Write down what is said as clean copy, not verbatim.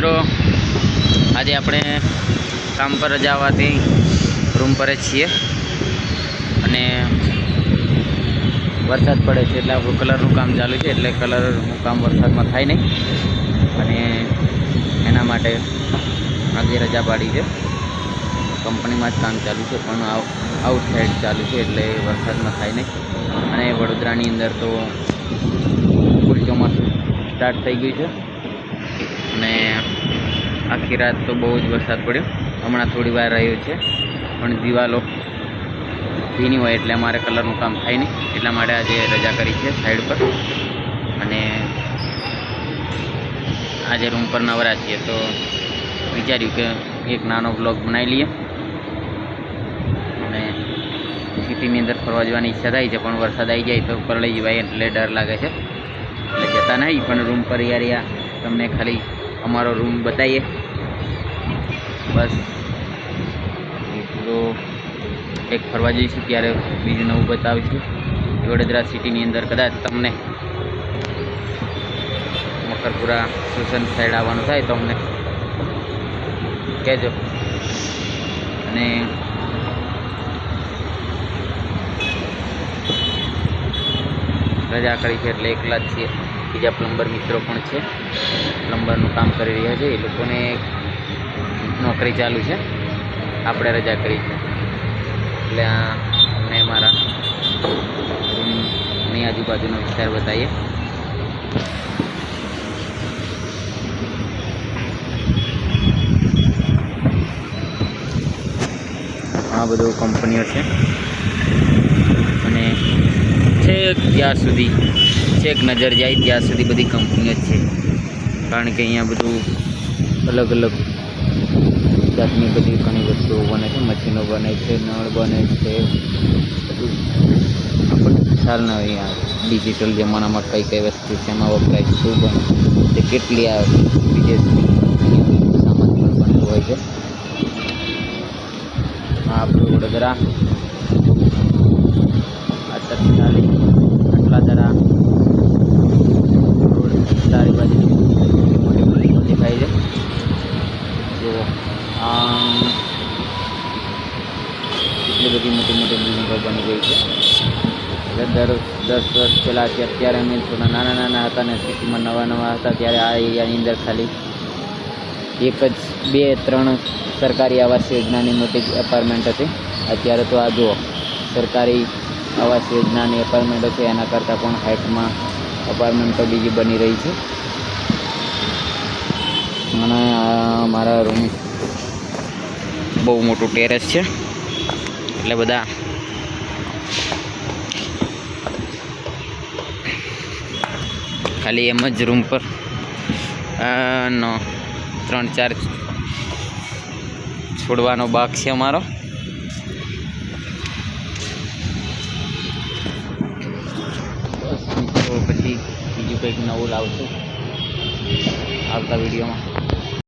મિત્રો આજે આપણે કામ પર રજા આવવાથી રૂમ પર જ છીએ અને વરસાદ પડે છે એટલે આપણું કલરનું કામ ચાલુ છે એટલે કલરનું કામ વરસાદમાં થાય નહીં અને એના માટે આજે રજા પાડી છે। કંપનીમાં જ કામ ચાલુ છે પણ આઉટ સાઈડ ચાલુ છે એટલે વરસાદમાં થાય નહીં અને વડોદરાની અંદર તો ફૂલ ચોમાસું સ્ટાર્ટ થઈ ગયું છે અને આખી રાત તો બહુ જ વરસાદ પડ્યો। હમણાં થોડી વાર રહ્યો છે પણ દિવાલો ભીની હોય એટલે અમારે કલરનું કામ થાય નહીં એટલા માટે આજે રજા કરી છે સાઈડ પર અને આજે રૂમ પર નવરા છીએ તો વિચાર્યું કે એક નાનો બ્લોગ બનાવી લઈએ અને સિટીની અંદર ફરવા જવાની ઈચ્છા થાય છે પણ વરસાદ આવી જાય તો પલળી જવાય એટલે ડર લાગે છે એટલે જતા નહીં પણ રૂમ પર યાર તમને ખાલી અમારો રૂમ બતાવીએ બસ। તો એક ફરવા જઈશું ત્યારે બીજું નવું બતાવીશું। વડોદરા સિટીની અંદર કદાચ તમને મકરપુરા સ્ટેશન સાઈડ આવવાનું થાય તો અમને કહેજો અને રજા કરી છે એટલે એકલા જ છીએ। બીજા પ્લમ્બર મિત્રો પણ છે, પ્લમ્બરનું કામ કરી રહ્યા છે, એ લોકોને નોકરી ચાલુ છે, આપણે રજા કરી છે એટલે અમને મારા રૂમની આજુબાજુનો વિસ્તાર બતાવીએ। આ બધું કંપનીઓ છે અને છેક ત્યાં સુધી છેક નજર જાય ત્યાં સુધી બધી કંપનીઓ જ છે કારણ કે અહીંયા બધું અલગ અલગ જાતની બધી ઘણી વસ્તુઓ બને છે, મશીનો બને છે, નળ બને છે, બધું આપણને ખ્યાલ ના હોય આ ડિજિટલ જમાનામાં કઈ કઈ વસ્તુ છે, એમાં વપરાય શું બને તે કેટલી આ વિદેશની સામાન પણ બનતું હોય છે। આપણું વડોદરા આ તત્કાલી આટલાદરા રોડ ચારે બાજુ મોટી બિલ્ડિંગો દેખાય છે। જો એટલી બધી મોટી મોટી બિલ્ડિંગો બની ગઈ છે એટલે 10 વર્ષ પહેલાં છે અત્યારે અમે થોડા નાના નાના હતા ને સિટીમાં નવા હતા ત્યારે આ એરિયાની અંદર ખાલી 1-2-3 સરકારી આવાસ યોજનાની મોટી એપાર્ટમેન્ટ હતી। અત્યારે તો આ જુઓ સરકારી આવાસ યોજનાની એપાર્ટમેન્ટો છે એના કરતાં પણ હાઇટમાં એપાર્ટમેન્ટો બીજી બની રહી છે અને મારા રૂમ બહુ મોટું ટેરેસ છે એટલે બધા ખાલી એમ જ રૂમ પર 3-4 છોડવાનો બાગ છે અમારો। બસ મિત્રો પછી બીજું કંઈક નવું લાવશું આવતા વિડીયોમાં।